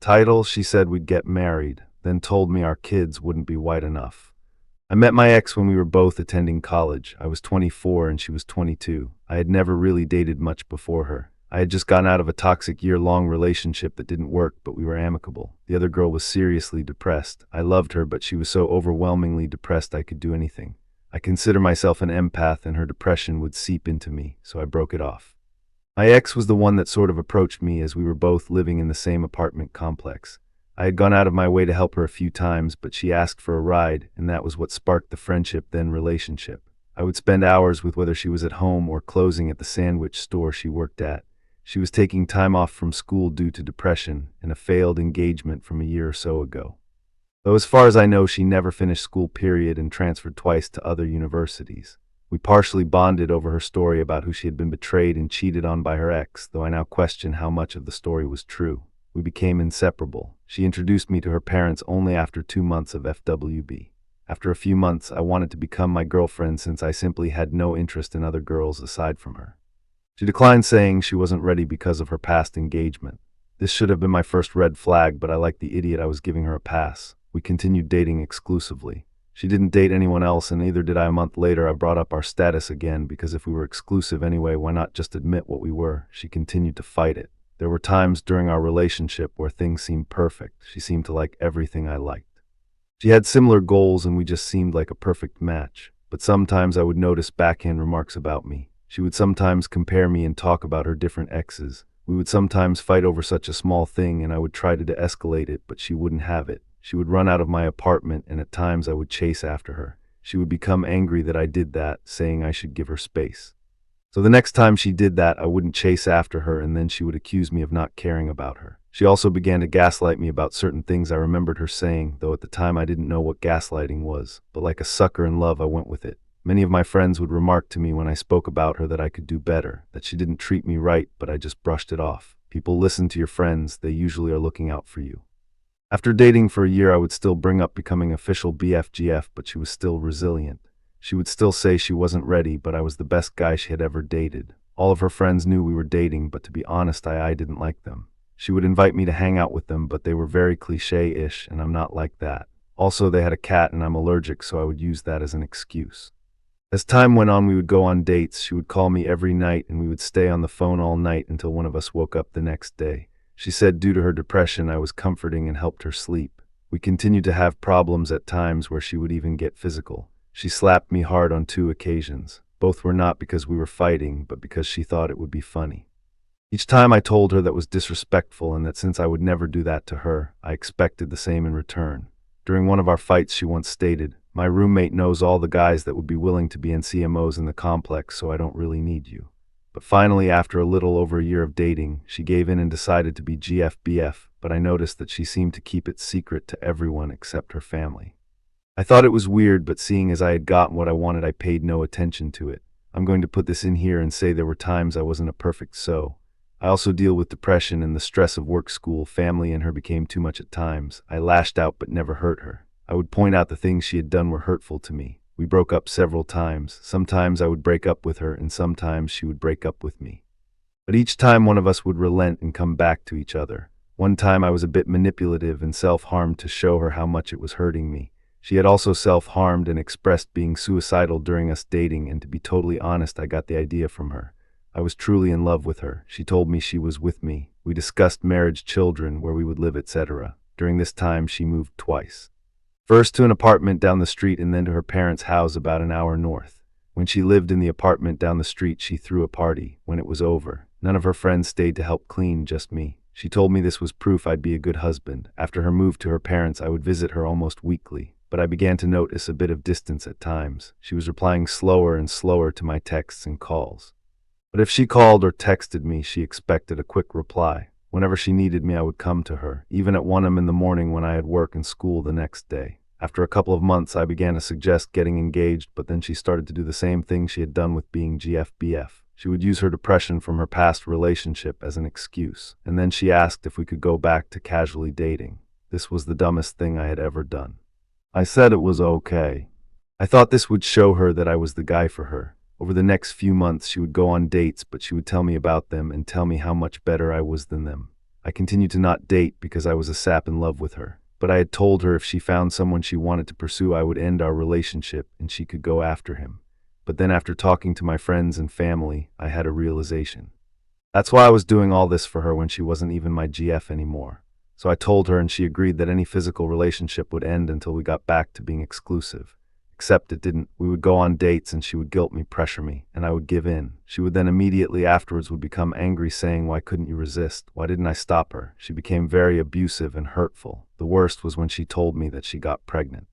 Title, she said we'd get married, then told me our kids wouldn't be white enough. I met my ex when we were both attending college. I was 24 and she was 22. I had never really dated much before her. I had just gotten out of a toxic year-long relationship that didn't work, but we were amicable. The other girl was seriously depressed. I loved her, but she was so overwhelmingly depressed I could do anything. I consider myself an empath and her depression would seep into me, so I broke it off. My ex was the one that sort of approached me as we were both living in the same apartment complex. I had gone out of my way to help her a few times, but she asked for a ride, and that was what sparked the friendship, then relationship. I would spend hours with whether she was at home or closing at the sandwich store she worked at. She was taking time off from school due to depression and a failed engagement from a year or so ago. Though as far as I know, she never finished school period and transferred twice to other universities. We partially bonded over her story about who she had been betrayed and cheated on by her ex, though I now question how much of the story was true. We became inseparable. She introduced me to her parents only after 2 months of FWB. After a few months, I wanted to become my girlfriend since I simply had no interest in other girls aside from her. She declined, saying she wasn't ready because of her past engagement. This should have been my first red flag, but I liked the idiot I was giving her a pass. We continued dating exclusively. She didn't date anyone else, and neither did I. A month later, I brought up our status again, because if we were exclusive anyway, why not just admit what we were? She continued to fight it. There were times during our relationship where things seemed perfect. She seemed to like everything I liked. She had similar goals and we just seemed like a perfect match. But sometimes I would notice backhand remarks about me. She would sometimes compare me and talk about her different exes. We would sometimes fight over such a small thing and I would try to de-escalate it, but she wouldn't have it. She would run out of my apartment and at times I would chase after her. She would become angry that I did that, saying I should give her space. So the next time she did that, I wouldn't chase after her, and then she would accuse me of not caring about her. She also began to gaslight me about certain things I remembered her saying, though at the time I didn't know what gaslighting was, but like a sucker in love I went with it. Many of my friends would remark to me when I spoke about her that I could do better, that she didn't treat me right, but I just brushed it off. People listen to your friends, they usually are looking out for you. After dating for a year, I would still bring up becoming official BFGF, but she was still resilient. She would still say she wasn't ready, but I was the best guy she had ever dated. All of her friends knew we were dating, but to be honest, I didn't like them. She would invite me to hang out with them, but they were very cliche-ish, and I'm not like that. Also, they had a cat and I'm allergic, so I would use that as an excuse. As time went on, we would go on dates. She would call me every night, and we would stay on the phone all night until one of us woke up the next day. She said due to her depression, I was comforting and helped her sleep. We continued to have problems at times where she would even get physical. She slapped me hard on 2 occasions. Both were not because we were fighting, but because she thought it would be funny. Each time I told her that was disrespectful and that since I would never do that to her, I expected the same in return. During one of our fights, she once stated, "My roommate knows all the guys that would be willing to be NCMOs in the complex, so I don't really need you." But finally, after a little over a year of dating, she gave in and decided to be GFBF, but I noticed that she seemed to keep it secret to everyone except her family. I thought it was weird, but seeing as I had gotten what I wanted, I paid no attention to it. I'm going to put this in here and say there were times I wasn't a perfect so. I also deal with depression and the stress of work, school, family, and her became too much at times. I lashed out but never hurt her. I would point out the things she had done were hurtful to me. We broke up several times. Sometimes I would break up with her and sometimes she would break up with me. But each time one of us would relent and come back to each other. One time I was a bit manipulative and self-harmed to show her how much it was hurting me. She had also self-harmed and expressed being suicidal during us dating, and to be totally honest, I got the idea from her. I was truly in love with her. She told me she was with me. We discussed marriage, children, where we would live, etc. During this time, she moved twice. First to an apartment down the street and then to her parents' house about an hour north. When she lived in the apartment down the street, she threw a party. When it was over, none of her friends stayed to help clean, just me. She told me this was proof I'd be a good husband. After her move to her parents, I would visit her almost weekly. But I began to notice a bit of distance at times. She was replying slower and slower to my texts and calls. But if she called or texted me, she expected a quick reply. Whenever she needed me, I would come to her, even at 1 a.m. in the morning when I had work and school the next day. After a couple of months, I began to suggest getting engaged, but then she started to do the same thing she had done with being GFBF. She would use her depression from her past relationship as an excuse, and then she asked if we could go back to casually dating. This was the dumbest thing I had ever done. I said it was okay. I thought this would show her that I was the guy for her. Over the next few months, she would go on dates, but she would tell me about them and tell me how much better I was than them. I continued to not date because I was a sap in love with her. But I had told her if she found someone she wanted to pursue, I would end our relationship and she could go after him. But then after talking to my friends and family, I had a realization. That's why I was doing all this for her when she wasn't even my GF anymore. So I told her and she agreed that any physical relationship would end until we got back to being exclusive. Except it didn't. We would go on dates and she would guilt me, pressure me, and I would give in. She would then immediately afterwards would become angry, saying, "Why couldn't you resist? Why didn't I stop her?" She became very abusive and hurtful. The worst was when she told me that she got pregnant.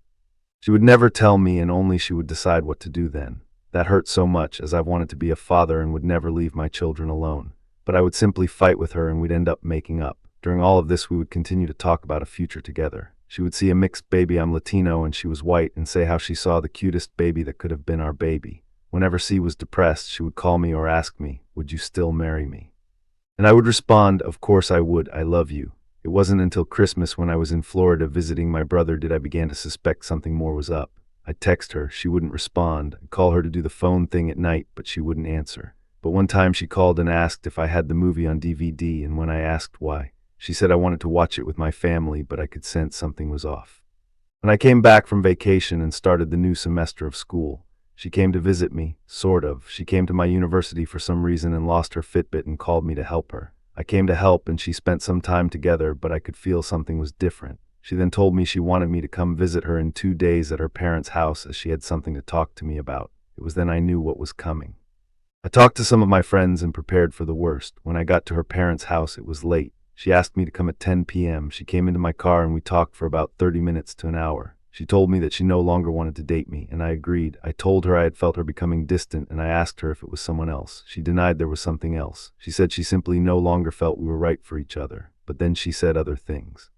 She would never tell me and only she would decide what to do then. That hurt so much as I wanted to be a father and would never leave my children alone. But I would simply fight with her and we'd end up making up. During all of this we would continue to talk about a future together. She would see a mixed baby, I'm Latino and she was white, and say how she saw the cutest baby that could have been our baby. Whenever C was depressed, she would call me or ask me, "Would you still marry me?" And I would respond, "Of course I would, I love you." It wasn't until Christmas when I was in Florida visiting my brother did I begin to suspect something more was up. I'd text her, she wouldn't respond. I'd call her to do the phone thing at night, but she wouldn't answer. But one time she called and asked if I had the movie on DVD, and when I asked why, she said I wanted to watch it with my family, but I could sense something was off. When I came back from vacation and started the new semester of school, she came to visit me, sort of. She came to my university for some reason and lost her Fitbit and called me to help her. I came to help and she spent some time together, but I could feel something was different. She then told me she wanted me to come visit her in 2 days at her parents' house as she had something to talk to me about. It was then I knew what was coming. I talked to some of my friends and prepared for the worst. When I got to her parents' house, it was late. She asked me to come at 10 p.m. She came into my car and we talked for about 30 minutes to an hour. She told me that she no longer wanted to date me, and I agreed. I told her I had felt her becoming distant, and I asked her if it was someone else. She denied there was something else. She said she simply no longer felt we were right for each other. But then she said other things.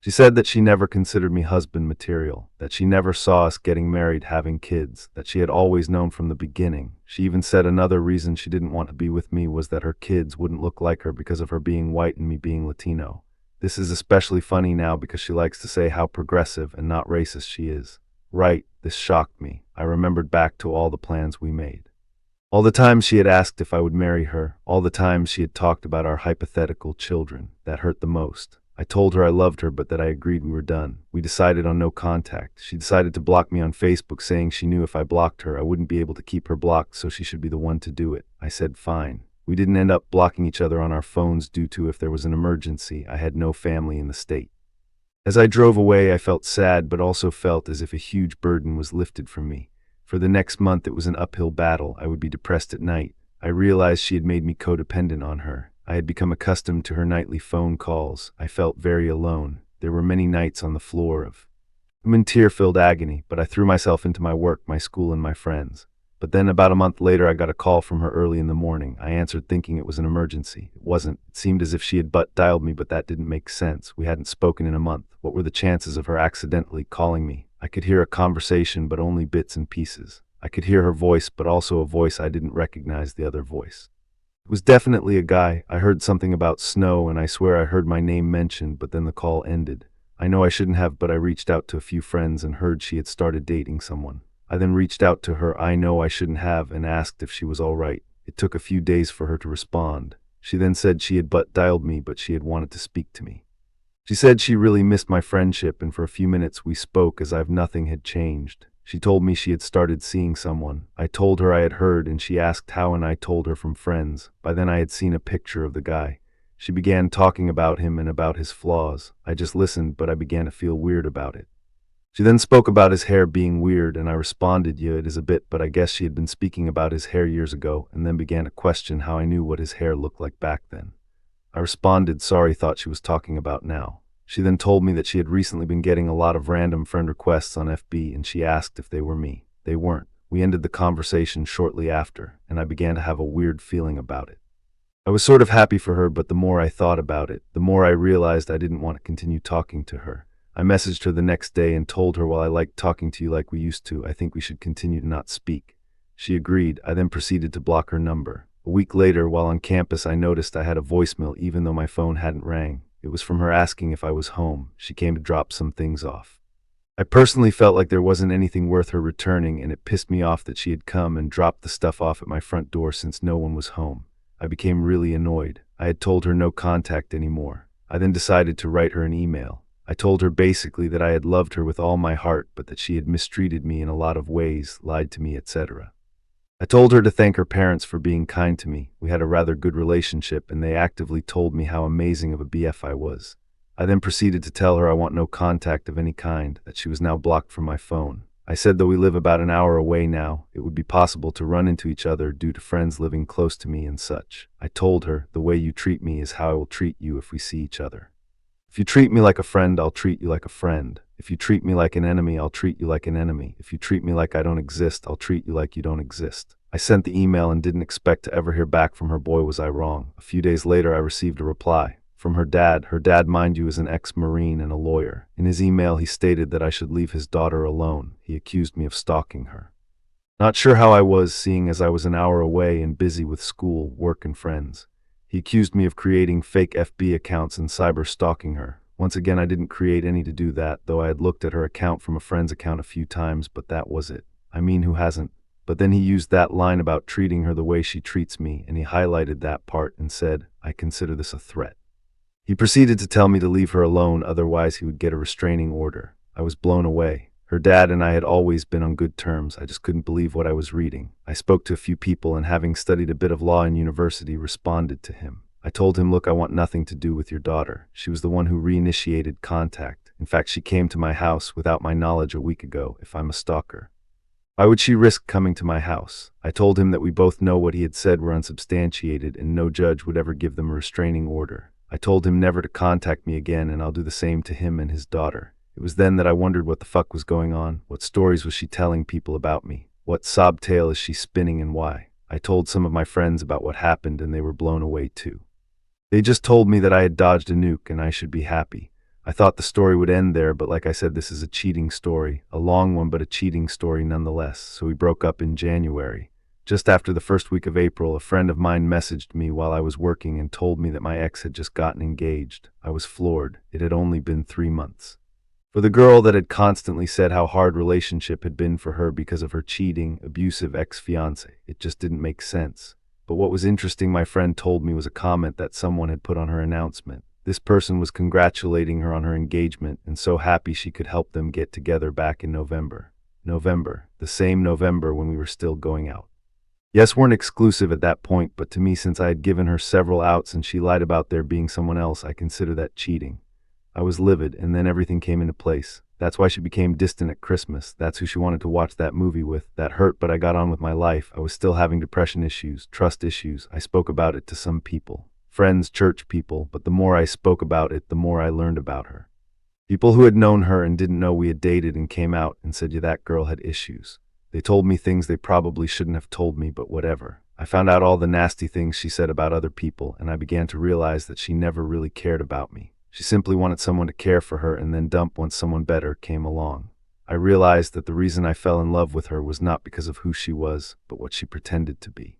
She said that she never considered me husband material, that she never saw us getting married, having kids, that she had always known from the beginning. She even said another reason she didn't want to be with me was that her kids wouldn't look like her because of her being white and me being Latino. This is especially funny now because she likes to say how progressive and not racist she is. Right, this shocked me. I remembered back to all the plans we made. All the times she had asked if I would marry her, all the times she had talked about our hypothetical children. That hurt the most. I told her I loved her, but that I agreed we were done. We decided on no contact. She decided to block me on Facebook, saying she knew if I blocked her, I wouldn't be able to keep her blocked, so she should be the one to do it. I said fine. We didn't end up blocking each other on our phones due to if there was an emergency. I had no family in the state. As I drove away, I felt sad, but also felt as if a huge burden was lifted from me. For the next month, it was an uphill battle. I would be depressed at night. I realized she had made me codependent on her. I had become accustomed to her nightly phone calls. I felt very alone. There were many nights on the floor of tear-filled agony, but I threw myself into my work, my school, and my friends. But then about a month later, I got a call from her early in the morning. I answered thinking it was an emergency. It wasn't. It seemed as if she had dialed me, but that didn't make sense. We hadn't spoken in a month. What were the chances of her accidentally calling me? I could hear a conversation, but only bits and pieces. I could hear her voice, but also a voice I didn't recognize the other voice. It was definitely a guy. I heard something about snow, and I swear I heard my name mentioned, but then the call ended. I know I shouldn't have, but I reached out to a few friends and heard she had started dating someone. I then reached out to her, I know I shouldn't have, and asked if she was all right. It took a few days for her to respond. She then said she had dialed me, but she had wanted to speak to me. She said she really missed my friendship, and for a few minutes we spoke as if nothing had changed. She told me she had started seeing someone. I told her I had heard, and she asked how, and I told her from friends. By then I had seen a picture of the guy. She began talking about him and about his flaws. I just listened, but I began to feel weird about it. She then spoke about his hair being weird, and I responded, yeah, it is a bit, but I guess she had been speaking about his hair years ago, and then began to question how I knew what his hair looked like back then. I responded, sorry, thought she was talking about now. She then told me that she had recently been getting a lot of random friend requests on FB, and she asked if they were me. They weren't. We ended the conversation shortly after, and I began to have a weird feeling about it. I was sort of happy for her, but the more I thought about it, the more I realized I didn't want to continue talking to her. I messaged her the next day and told her, while I liked talking to you like we used to, I think we should continue to not speak. She agreed. I then proceeded to block her number. A week later, while on campus, I noticed I had a voicemail even though my phone hadn't rang. It was from her asking if I was home. She came to drop some things off. I personally felt like there wasn't anything worth her returning, and it pissed me off that she had come and dropped the stuff off at my front door since no one was home. I became really annoyed. I had told her no contact anymore. I then decided to write her an email. I told her basically that I had loved her with all my heart, but that she had mistreated me in a lot of ways, lied to me, etc. I told her to thank her parents for being kind to me. We had a rather good relationship, and they actively told me how amazing of a BF I was. I then proceeded to tell her I want no contact of any kind, that she was now blocked from my phone. I said though we live about an hour away now, it would be possible to run into each other due to friends living close to me and such. I told her, the way you treat me is how I will treat you if we see each other. If you treat me like a friend, I'll treat you like a friend. If you treat me like an enemy, I'll treat you like an enemy. If you treat me like I don't exist, I'll treat you like you don't exist. I sent the email and didn't expect to ever hear back from her. Boy, was I wrong. A few days later, I received a reply. From her dad. Her dad, mind you, is an ex-Marine and a lawyer. In his email, he stated that I should leave his daughter alone. He accused me of stalking her. Not sure how I was, seeing as I was an hour away and busy with school, work, and friends. He accused me of creating fake FB accounts and cyber stalking her. Once again, I didn't create any to do that, though I had looked at her account from a friend's account a few times, but that was it. I mean, who hasn't? But then he used that line about treating her the way she treats me, and he highlighted that part and said, I consider this a threat. He proceeded to tell me to leave her alone, otherwise he would get a restraining order. I was blown away. Her dad and I had always been on good terms. I just couldn't believe what I was reading. I spoke to a few people and, having studied a bit of law in university, responded to him. I told him, look, I want nothing to do with your daughter. She was the one who reinitiated contact. In fact, she came to my house without my knowledge a week ago. If I'm a stalker, why would she risk coming to my house? I told him that we both know what he had said were unsubstantiated and no judge would ever give them a restraining order. I told him never to contact me again, and I'll do the same to him and his daughter. It was then that I wondered what the fuck was going on. What stories was she telling people about me? What sob tale is she spinning, and why? I told some of my friends about what happened, and they were blown away too. They just told me that I had dodged a nuke and I should be happy. I thought the story would end there, but like I said, this is a cheating story. A long one, but a cheating story nonetheless. So we broke up in January. Just after the first week of April, a friend of mine messaged me while I was working and told me that my ex had just gotten engaged. I was floored. It had only been 3 months. For the girl that had constantly said how hard relationship had been for her because of her cheating, abusive ex-fiancé, it just didn't make sense. But what was interesting, my friend told me, was a comment that someone had put on her announcement. This person was congratulating her on her engagement and so happy she could help them get together back in November. The same November when we were still going out. Yes, weren't exclusive at that point, but to me, since I had given her several outs and she lied about there being someone else, I consider that cheating. I was livid, and then everything came into place. That's why she became distant at Christmas. That's who she wanted to watch that movie with. That hurt, but I got on with my life. I was still having depression issues, trust issues. I spoke about it to some people, friends, church people, but the more I spoke about it, the more I learned about her. People who had known her and didn't know we had dated and came out and said, yeah, that girl had issues. They told me things they probably shouldn't have told me, but whatever. I found out all the nasty things she said about other people, and I began to realize that she never really cared about me. She simply wanted someone to care for her and then dump once someone better came along. I realized that the reason I fell in love with her was not because of who she was, but what she pretended to be.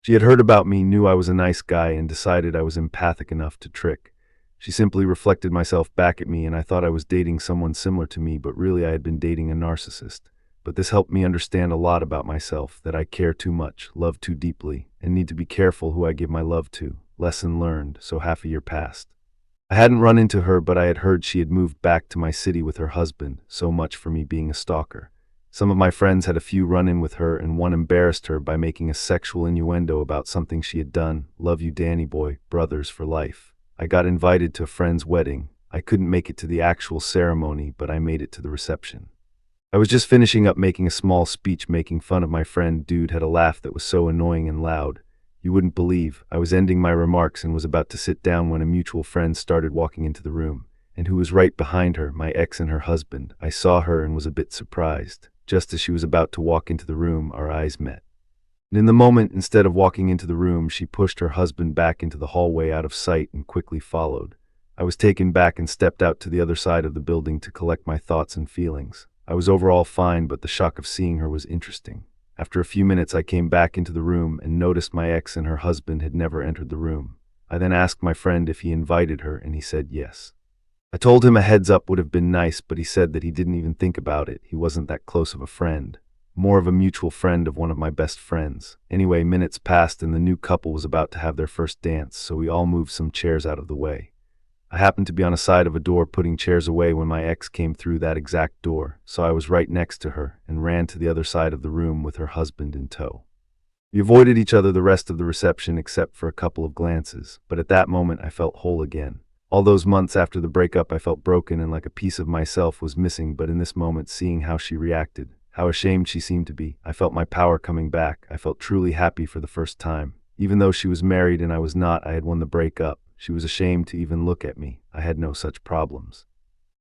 She had heard about me, knew I was a nice guy, and decided I was empathic enough to trick. She simply reflected myself back at me, and I thought I was dating someone similar to me, but really I had been dating a narcissist. But this helped me understand a lot about myself, that I care too much, love too deeply, and need to be careful who I give my love to. Lesson learned, so half a year passed. I hadn't run into her, but I had heard she had moved back to my city with her husband, so much for me being a stalker. Some of my friends had a few run-in with her, and one embarrassed her by making a sexual innuendo about something she had done. Love you, Danny boy, brothers for life. I got invited to a friend's wedding. I couldn't make it to the actual ceremony, but I made it to the reception. I was just finishing up making a small speech making fun of my friend. Dude had a laugh that was so annoying and loud. You wouldn't believe. I was ending my remarks and was about to sit down when a mutual friend started walking into the room, and who was right behind her, my ex and her husband. I saw her and was a bit surprised. Just as she was about to walk into the room, our eyes met. And in the moment, instead of walking into the room, she pushed her husband back into the hallway out of sight and quickly followed. I was taken back and stepped out to the other side of the building to collect my thoughts and feelings. I was overall fine, but the shock of seeing her was interesting. After a few minutes, I came back into the room and noticed my ex and her husband had never entered the room. I then asked my friend if he invited her, and he said yes. I told him a heads up would have been nice, but he said that he didn't even think about it. He wasn't that close of a friend. More of a mutual friend of one of my best friends. Anyway, minutes passed and the new couple was about to have their first dance, so we all moved some chairs out of the way. I happened to be on a side of a door putting chairs away when my ex came through that exact door, so I was right next to her and ran to the other side of the room with her husband in tow. We avoided each other the rest of the reception except for a couple of glances, but at that moment I felt whole again. All those months after the breakup I felt broken and like a piece of myself was missing, but in this moment, seeing how she reacted, how ashamed she seemed to be, I felt my power coming back. I felt truly happy for the first time. Even though she was married and I was not, I had won the breakup. She was ashamed to even look at me. I had no such problems.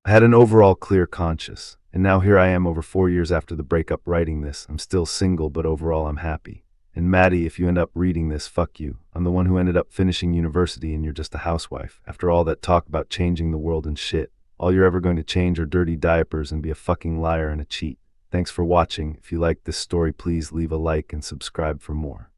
I had an overall clear conscience, and now here I am over 4 years after the breakup writing this. I'm still single, but overall I'm happy. And Maddie, if you end up reading this, fuck you. I'm the one who ended up finishing university and you're just a housewife. After all that talk about changing the world and shit, all you're ever going to change are dirty diapers and be a fucking liar and a cheat. Thanks for watching. If you like this story, please leave a like and subscribe for more.